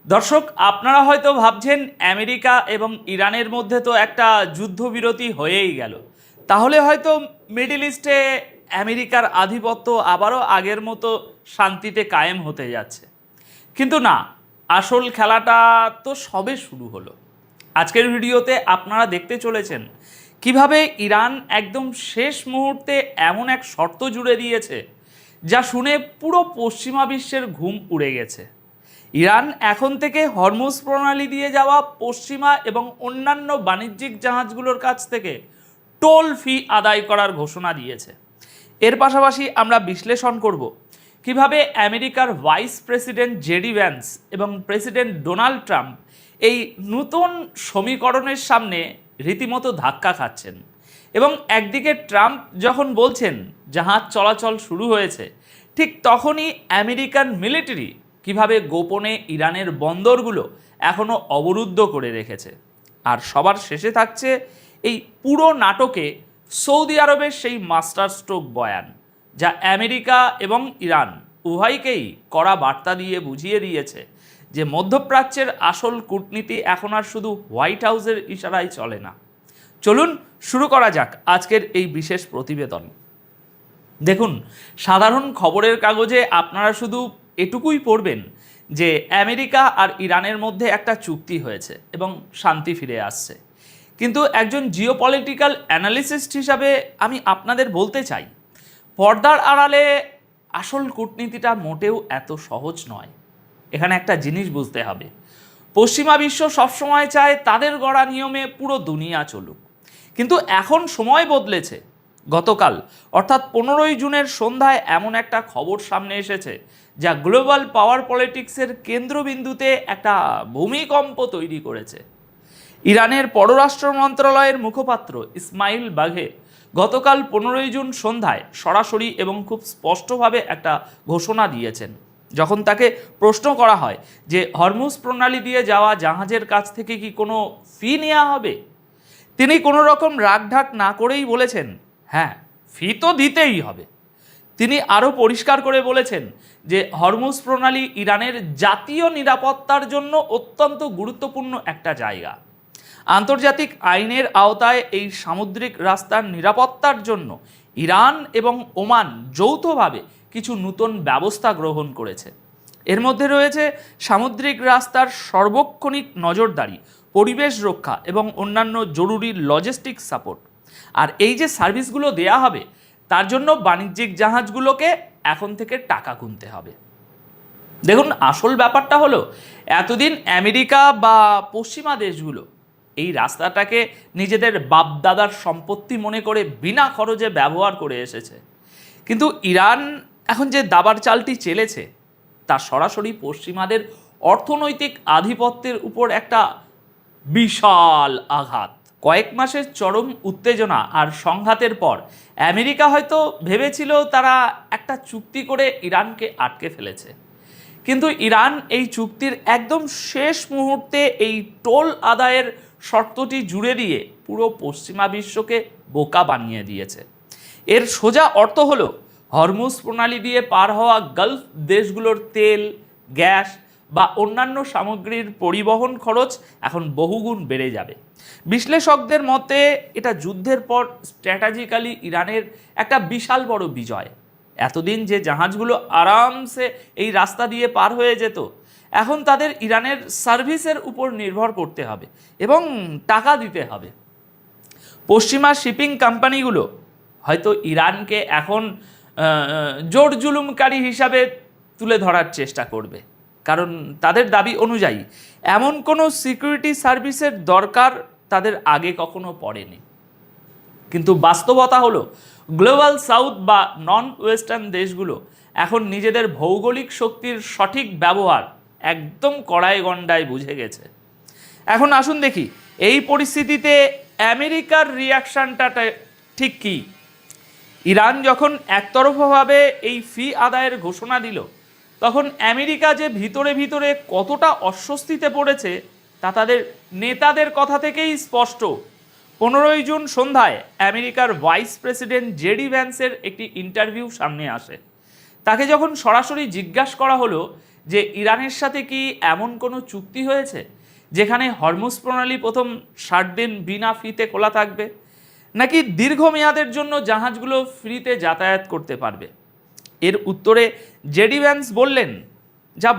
দর্শক, আপনারা হয়তো ভাবছেন আমেরিকা এবং ইরানের মধ্যে তো একটা যুদ্ধবিরতি হয়েই গেল, তাহলে হয়তো মিডল ইস্টে আমেরিকার আধিপত্য আবারও আগের মতো শান্তিতে কায়েম হতে যাচ্ছে। কিন্তু না, আসল খেলাটা তো সবে শুরু হলো। আজকের ভিডিওতে আপনারা দেখতে চলেছেন কিভাবে ইরান একদম শেষ মুহূর্তে এমন এক শর্ত জুড়ে দিয়েছে যা শুনে পুরো পশ্চিমা বিশ্বের ঘুম উড়ে গেছে। ইরান এখন থেকে হরমুজ প্রণালী দিয়ে যাওয়া পশ্চিমা এবং অন্যান্য বাণিজ্যিক জাহাজগুলোর কাছ থেকে টোল ফি আদায় করার ঘোষণা দিয়েছে। এর পাশাপাশি আমরা বিশ্লেষণ করব কিভাবে আমেরিকার ভাইস প্রেসিডেন্ট জেডি ভ্যান্স এবং প্রেসিডেন্ট ডোনাল্ড ট্রাম্প এই নতুন সমীকরণের সামনে রীতিমতো ধাক্কা খাচ্ছেন। এবং একদিকে ট্রাম্প যখন বলছেন জাহাজ চলাচল শুরু হয়েছে, ঠিক তখনই আমেরিকান মিলিটারি কিভাবে গোপনে ইরানের বন্দরগুলো এখনও অবরুদ্ধ করে রেখেছে। আর সবার শেষে থাকছে এই পুরো নাটকে সৌদি আরবের সেই মাস্টার স্ট্রোক বয়ান, যা আমেরিকা এবং ইরান উভয়কেই কড়া বার্তা দিয়ে বুঝিয়ে দিয়েছে যে মধ্যপ্রাচ্যের আসল কূটনীতি এখন আর শুধু হোয়াইট হাউসের ইশারায় চলে না। চলুন শুরু করা যাক আজকের এই বিশেষ প্রতিবেদন। দেখুন, সাধারণ খবরের কাগজে আপনারা শুধু এটুকুই পড়বেন যে আমেরিকা আর ইরানের মধ্যে একটা চুক্তি হয়েছে এবং শান্তি ফিরে আসছে। কিন্তু একজন জিওপলিটিক্যাল অ্যানালিসিস্ট হিসাবে আমি আপনাদের বলতে চাই, পর্দার আড়ালে আসল কূটনীতিটা মোটেও এত সহজ নয়। এখানে একটা জিনিস বুঝতে হবে, পশ্চিমা বিশ্ব সবসময় চায় তাদের গড়া নিয়মে পুরো দুনিয়া চলুক, কিন্তু এখন সময় বদলেছে। গতকাল অর্থাৎ 15ই জুনের সন্ধ্যায় এমন একটা খবর সামনে এসেছে যা গ্লোবাল পাওয়ার পলিটিক্সের কেন্দ্রবিন্দুতে একটা ভূমিকম্প তৈরি করেছে। ইরানের পররাষ্ট্র মন্ত্রণালয়ের মুখপাত্র ইসমাইল বাঘে গতকাল 15ই জুন সন্ধ্যায় সরাসরি এবং খুব স্পষ্টভাবে একটা ঘোষণা দিয়েছেন। যখন তাকে প্রশ্ন করা হয় যে হরমুজ প্রণালী দিয়ে যাওয়া জাহাজের কাছ থেকে কি কোনো ফি নেওয়া হবে, তিনি কোনো রকম রাগঢাক না করেই বলেছেন, হ্যাঁ, ফি তো দিতেই হবে। তিনি আরও পরিষ্কার করে বলেছেন যে হরমুজ প্রণালী ইরানের জাতীয় নিরাপত্তার জন্য অত্যন্ত গুরুত্বপূর্ণ একটা জায়গা। আন্তর্জাতিক আইনের আওতায় এই সামুদ্রিক রাস্তার নিরাপত্তার জন্য ইরান এবং ওমান যৌথভাবে কিছু নতুন ব্যবস্থা গ্রহণ করেছে। এর মধ্যে রয়েছে সামুদ্রিক রাস্তার সার্বক্ষণিক নজরদারি, পরিবেশ রক্ষা এবং অন্যান্য জরুরি লজিস্টিক সাপোর্ট। আর এই যে সার্ভিসগুলো দেয়া হবে, তার জন্য বাণিজ্যিক জাহাজগুলোকে এখন থেকে টাকা গুনতে হবে। দেখুন, আসল ব্যাপারটা হলো, এতদিন আমেরিকা বা পশ্চিমা দেশগুলো এই রাস্তাটাকে নিজেদের বাপদাদার সম্পত্তি মনে করে বিনা খরচে ব্যবহার করে এসেছে। কিন্তু ইরান এখন যে দাবার চালটি চেলেছে তা সরাসরি পশ্চিমাদের অর্থনৈতিক আধিপত্যের উপর একটা বিশাল আঘাত। কয়েক মাসের চরম উত্তেজনা আর সংঘাতের পর আমেরিকা হয়তো ভেবেছিল তারা একটা চুক্তি করে ইরানকে আটকে ফেলেছে, কিন্তু ইরান এই চুক্তির একদম শেষ মুহূর্তে এই টোল আদায়ের শর্তটি জুড়ে দিয়ে পুরো পশ্চিমা বিশ্বকে বোকা বানিয়ে দিয়েছে। এর সোজা অর্থ হলো, হরমুজ প্রণালী দিয়ে পার হওয়া গালফ দেশগুলোর তেল, গ্যাস বা অন্যান্য সামগ্রীর পরিবহন খরচ এখন বহুগুণ বেড়ে যাবে। বিশ্লেষকদের মতে এটা যুদ্ধের পর স্ট্র্যাটেজিক্যালি ইরানের একটা বিশাল বড় বিজয়। এতদিন যে জাহাজগুলো আরামসে এই রাস্তা দিয়ে পার হয়ে যেত, এখন তাদের ইরানের সার্ভিসের উপর নির্ভর করতে হবে এবং টাকা দিতে হবে। পশ্চিমা শিপিং কোম্পানিগুলো হয়তো ইরানকে এখন জোর জুলুমকারী হিসাবে তুলে ধরার চেষ্টা করবে, কারণ তাদের দাবি অনুযায়ী এমন কোনো সিকিউরিটি সার্ভিসের দরকার তাদের আগে কখনো পড়েনি। কিন্তু বাস্তবতা হলো, গ্লোবাল সাউথ বা নন ওয়েস্টার্ন দেশগুলো এখন নিজেদের ভৌগোলিক শক্তির সঠিক ব্যবহার একদম কড়ায় গণ্ডায় বুঝে গেছে। এখন আসুন দেখি এই পরিস্থিতিতে আমেরিকার রিয়াকশানটা ঠিক কী। ইরান যখন একতরফাভাবে এই ফি আদায়ের ঘোষণা দিল, তখন আমেরিকা যে ভিতরে ভিতরে কতটা অস্বস্তিতে পড়েছে তা তাদের নেতাদের কথা থেকেই স্পষ্ট। 15ই জুন সন্ধ্যায় আমেরিকার ভাইস প্রেসিডেন্ট জেডি ভ্যান্সের একটি ইন্টারভিউ সামনে আসে। তাকে যখন সরাসরি জিজ্ঞাসা করা হলো যে ইরানের সাথে কি এমন কোনো চুক্তি হয়েছে যেখানে হরমুজ প্রণালী প্রথম 60 দিন বিনা ফিতে খোলা থাকবে, নাকি দীর্ঘমেয়াদের জন্য জাহাজগুলো ফ্রিতে যাতায়াত করতে পারবে? এর উত্তরে জেডি ভ্যান্স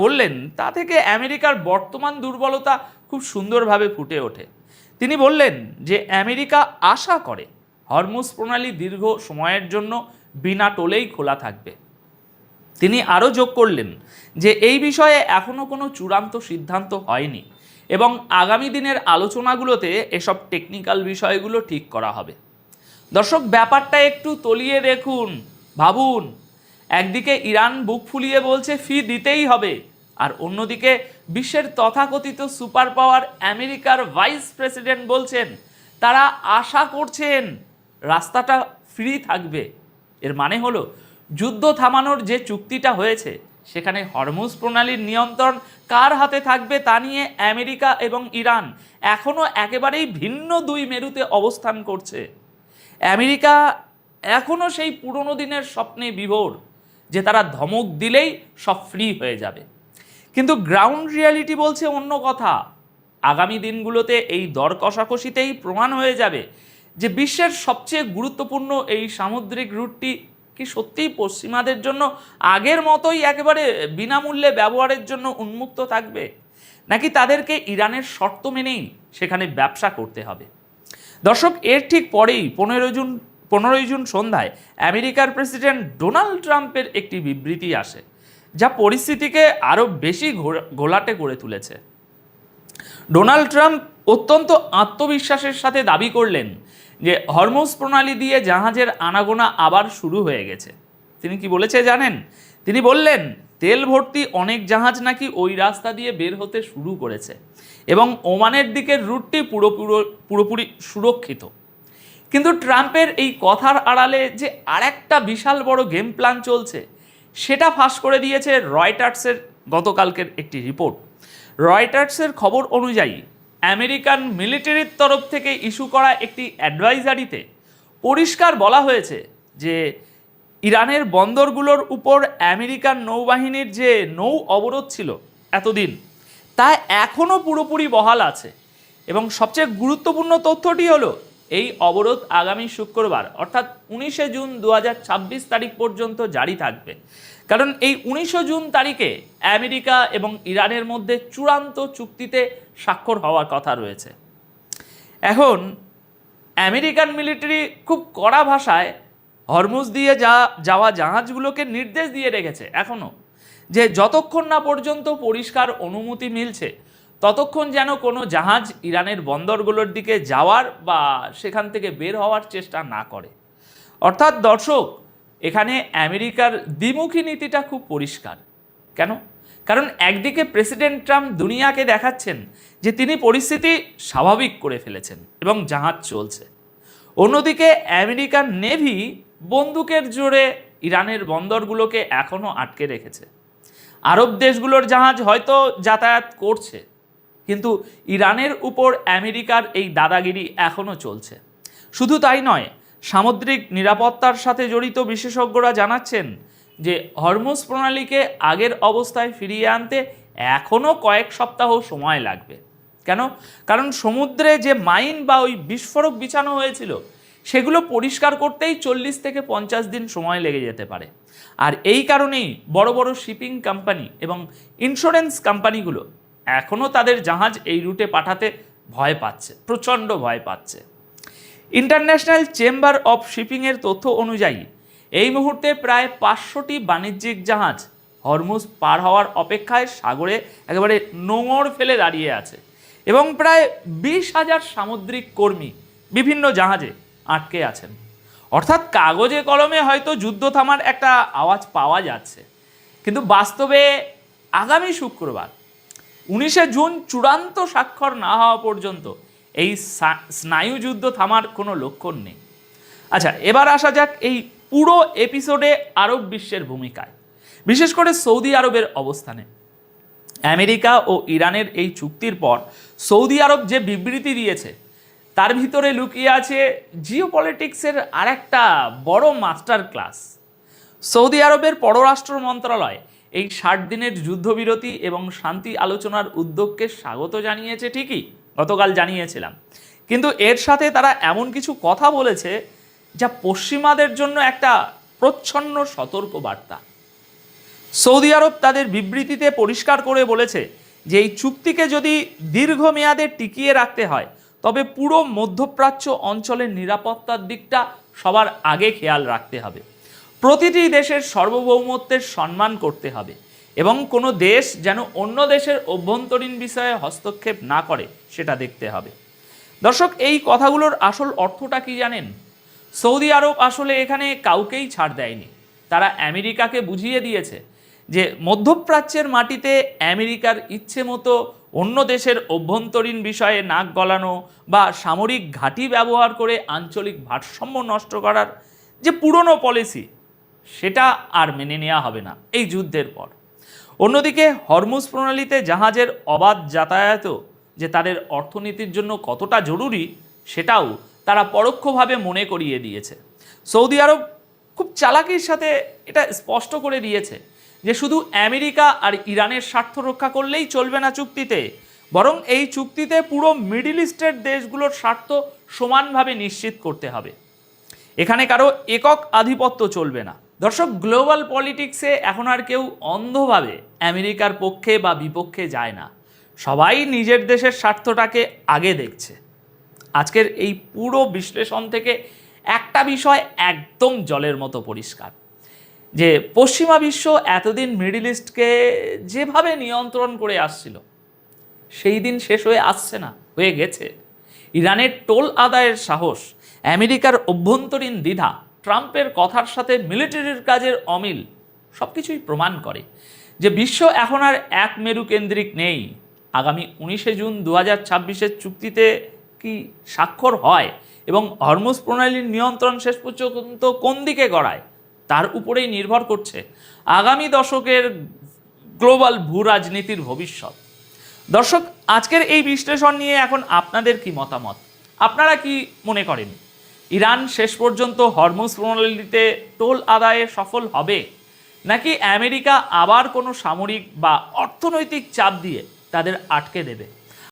বললেন তা থেকে আমেরিকার বর্তমান দুর্বলতা খুব সুন্দরভাবে ফুটে ওঠে। তিনি বললেন যে আমেরিকা আশা করে হরমুজ প্রণালী দীর্ঘ সময়ের জন্য বিনা টোলেই খোলা থাকবে। তিনি আরও যোগ করলেন যে এই বিষয়ে এখনও কোনো চূড়ান্ত সিদ্ধান্ত হয়নি এবং আগামী দিনের আলোচনাগুলোতে এসব টেকনিক্যাল বিষয়গুলো ঠিক করা হবে। দর্শক, ব্যাপারটা একটু তলিয়ে দেখুন, ভাবুন। একদিকে ইরান বুক ফুলিয়ে বলছে ফি দিতেই হবে, আর অন্যদিকে বিশ্বের তথাকথিত সুপার পাওয়ার আমেরিকার ভাইস প্রেসিডেন্ট বলছেন তারা আশা করছেন রাস্তাটা ফ্রি থাকবে। এর মানে হলো যুদ্ধ থামানোর যে চুক্তিটা হয়েছে সেখানে হরমুজ প্রণালীর নিয়ন্ত্রণ কার হাতে থাকবে তা নিয়ে আমেরিকা এবং ইরান এখনও একেবারেই ভিন্ন দুই মেরুতে অবস্থান করছে। আমেরিকা এখনও সেই পুরনো দিনের স্বপ্নে বিভোর যে তারা ধমক দিলেই সব ফ্রি হয়ে যাবে, কিন্তু গ্রাউন্ড রিয়ালিটি বলছে অন্য কথা। আগামী দিনগুলোতে এই দর কষাকষিতেই প্রমাণ হয়ে যাবে যে বিশ্বের সবচেয়ে গুরুত্বপূর্ণ এই সামুদ্রিক রুটটি কি সত্যিই পশ্চিমাদের জন্য আগের মতোই একেবারে বিনামূল্যে ব্যবহারের জন্য উন্মুক্ত থাকবে, নাকি তাদেরকে ইরানের শর্ত মেনেই সেখানে ব্যবসা করতে হবে। দর্শক, এর ঠিক পরেই 15 জুন সন্ধ্যায় আমেরিকার প্রেসিডেন্ট ডোনাল্ড ট্রাম্পের একটি বিবৃতি আসে যা পরিস্থিতিকে আরও বেশি ঘোলাটে করে তুলেছে। ডোনাল্ড ট্রাম্প অত্যন্ত আত্মবিশ্বাসের সাথে দাবি করলেন যে হরমুজ প্রণালী দিয়ে জাহাজের আনাগোনা আবার শুরু হয়ে গেছে। তিনি কি বলেছে জানেন? তিনি বললেন তেল ভর্তি অনেক জাহাজ নাকি ওই রাস্তা দিয়ে বের হতে শুরু করেছে এবং ওমানের দিকের রুটটি পুরোপুরি সুরক্ষিত। কিন্তু ট্রাম্পের এই কথার আড়ালে যে আরেকটা বিশাল বড় গেম প্ল্যান চলছে সেটা ফাঁস করে দিয়েছে রয়টার্সের গতকালকের একটি রিপোর্ট। রয়টার্সের খবর অনুযায়ী আমেরিকান মিলিটারির তরফ থেকে ইস্যু করা একটি অ্যাডভাইজারিতে পরিষ্কার বলা হয়েছে যে ইরানের বন্দরগুলোর উপর আমেরিকান নৌবাহিনীর যে নৌ অবরোধ ছিল এতদিন তা এখনও পুরোপুরি বহাল আছে এবং সবচেয়ে গুরুত্বপূর্ণ তথ্যটি হলো এই অবরোধ আগামী শুক্রবার অর্থাৎ 19 জুন 2026 তারিখ পর্যন্ত জারি থাকবে, কারণ এই 19 জুন তারিখে আমেরিকা এবং ইরানের মধ্যে চূড়ান্ত চুক্তিতে স্বাক্ষর হওয়ার কথা রয়েছে। এখন আমেরিকান মিলিটারি খুব কড়া ভাষায় হরমুজ দিয়ে যাওয়া জাহাজগুলোকে নির্দেশ দিয়ে রেখেছে এখনও যে যতক্ষণ না পর্যন্ত পরিষ্কার অনুমতি মিলছে ততক্ষণ যেন কোনো জাহাজ ইরানের বন্দরগুলোর দিকে যাওয়ার বা সেখান থেকে বের হওয়ার চেষ্টা না করে। অর্থাৎ দর্শক, এখানে আমেরিকার দ্বিমুখী নীতিটা খুব পরিষ্কার। কেন? কারণ একদিকে প্রেসিডেন্ট ট্রাম্প দুনিয়াকে দেখাচ্ছেন যে তিনি পরিস্থিতি স্বাভাবিক করে ফেলেছেন এবং জাহাজ চলছে, অন্যদিকে আমেরিকান নেভি বন্দুকের জোরে ইরানের বন্দরগুলোকে এখনও আটকে রেখেছে। আরব দেশগুলোর জাহাজ হয়তো যাতায়াত করছে, কিন্তু ইরানের উপর আমেরিকার এই দাদাগিরি এখনও চলছে। শুধু তাই নয়, সামুদ্রিক নিরাপত্তার সাথে জড়িত বিশেষজ্ঞরা জানাচ্ছেন যে হরমুজ প্রণালীকে আগের অবস্থায় ফিরিয়ে আনতে এখনও কয়েক সপ্তাহ সময় লাগবে। কেন? কারণ সমুদ্রে যে মাইন বা ওই বিস্ফোরক বিছানো হয়েছিল সেগুলো পরিষ্কার করতেই 40 থেকে 50 দিন সময় লেগে যেতে পারে। আর এই কারণেই বড় বড় শিপিং কোম্পানি এবং ইন্স্যুরেন্স কোম্পানিগুলো এখনও তাদের জাহাজ এই রুটে পাঠাতে ভয় পাচ্ছে, প্রচণ্ড ভয় পাচ্ছে। ইন্টারন্যাশনাল চেম্বার অফ শিপিংয়ের তথ্য অনুযায়ী এই মুহূর্তে প্রায় 500টি বাণিজ্যিক জাহাজ হরমুজ পার হওয়ার অপেক্ষায় সাগরে একেবারে নোঙর ফেলে দাঁড়িয়ে আছে এবং প্রায় 20,000 সামুদ্রিক কর্মী বিভিন্ন জাহাজে আটকে আছেন। অর্থাৎ কাগজে কলমে হয়তো যুদ্ধ থামার একটা আওয়াজ পাওয়া যাচ্ছে, কিন্তু বাস্তবে আগামী শুক্রবার 19 জুন চূড়ান্ত স্বাক্ষর না হওয়া পর্যন্ত এই স্নায়ুযুদ্ধ থামার কোনো লক্ষণ নেই। আচ্ছা, এবার আসা যাক এই পুরো এপিসোডে আরব বিশ্বের ভূমিকায়, বিশেষ করে সৌদি আরবের অবস্থানে। আমেরিকা ও ইরানের এই চুক্তির পর সৌদি আরব যে বিবৃতি দিয়েছে তার ভিতরে লুকিয়ে আছে জিওপলিটিক্সের আরেকটা বড় মাস্টার ক্লাস। সৌদি আরবের পররাষ্ট্র মন্ত্রণালয় এই 60 দিনের যুদ্ধবিরতি এবং শান্তি আলোচনার উদ্যোগকে স্বাগত জানিয়েছে, ঠিকই গতকাল জানিয়েছিলাম, কিন্তু এর সাথে তারা এমন কিছু কথা বলেছে যা পশ্চিমাদের জন্য একটা প্রচ্ছন্ন সতর্ক বার্তা। সৌদি আরব তাদের বিবৃতিতে পরিষ্কার করে বলেছে যে এই চুক্তিকে যদি দীর্ঘমেয়াদে টিকিয়ে রাখতে হয় তবে পুরো মধ্যপ্রাচ্য অঞ্চলের নিরাপত্তার দিকটা সবার আগে খেয়াল রাখতে হবে। প্রতিটি দেশের সার্বভৌমত্বের সম্মান করতে হবে এবং কোনো দেশ যেন অন্য দেশের অভ্যন্তরীণ বিষয়ে হস্তক্ষেপ না করে সেটা দেখতে হবে। দর্শক, এই কথাগুলোর আসল অর্থটা কি জানেন? সৌদি আরব আসলে এখানে কাউকেই ছাড় দেয়নি। তারা আমেরিকাকে বুঝিয়ে দিয়েছে যে মধ্যপ্রাচ্যের মাটিতে আমেরিকার ইচ্ছে মতো অন্য দেশের অভ্যন্তরীণ বিষয়ে নাক গলানো বা সামরিক ঘাঁটি ব্যবহার করে আঞ্চলিক ভারসাম্য নষ্ট করার যে পুরনো পলিসি, সেটা আর মেনে নেওয়া হবে না এই যুদ্ধের পর। অন্যদিকে হরমুজ প্রণালীতে জাহাজের অবাধ যাতায়াত যে তাদের অর্থনীতির জন্য কতটা জরুরি সেটাও তারা পরোক্ষভাবে মনে করিয়ে দিয়েছে। সৌদি আরব খুব চালাকির সাথে এটা স্পষ্ট করে দিয়েছে যে শুধু আমেরিকা আর ইরানের স্বার্থ রক্ষা করলেই চলবে না চুক্তিতে, বরং এই চুক্তিতে পুরো মিডল ইস্টের দেশগুলোর স্বার্থ সমানভাবে নিশ্চিত করতে হবে। এখানে কারো একক আধিপত্য চলবে না। দর্শক, গ্লোবাল পলিটিক্সে এখন আর কেউ অন্ধভাবে আমেরিকার পক্ষে বা বিপক্ষে যায় না, সবাই নিজের দেশের স্বার্থটাকে আগে দেখছে। আজকের এই পুরো বিশ্লেষণ থেকে একটা বিষয় একদম জলের মতো পরিষ্কার, যে পশ্চিমা বিশ্ব এতদিন মিডল ইস্টকে যেভাবে নিয়ন্ত্রণ করে আসছিল সেই দিন শেষ হয়ে আসছে না, হয়ে গেছে। ইরানের টোল আদায়ের সাহস, আমেরিকার অভ্যন্তরীণ দ্বিধা, ট্রাম্পের কথার সাথে মিলিটারির কাজের অমিল সব কিছুই প্রমাণ করে যে বিশ্ব এখন আর এক মেরু কেন্দ্রিক নেই। আগামী 19শে জুন 2026-এর চুক্তিতে কি স্বাক্ষর হয় এবং হরমুজ প্রণালীর নিয়ন্ত্রণ শেষ পর্যন্ত কোন দিকে গড়ায় তার উপরেই নির্ভর করছে আগামী দশকের গ্লোবাল ভূ রাজনীতির ভবিষ্যৎ। দর্শক, আজকের এই বিশ্লেষণ নিয়ে এখন আপনাদের কি মতামত? আপনারা কি মনে করেন ইরান শেষ পর্যন্ত হরমুজ প্রণালীতে টোল আদায়ে সফল হবে, নাকি আমেরিকা আবার কোনো সামরিক বা অর্থনৈতিক চাপ দিয়ে তাদের আটকে দেবে?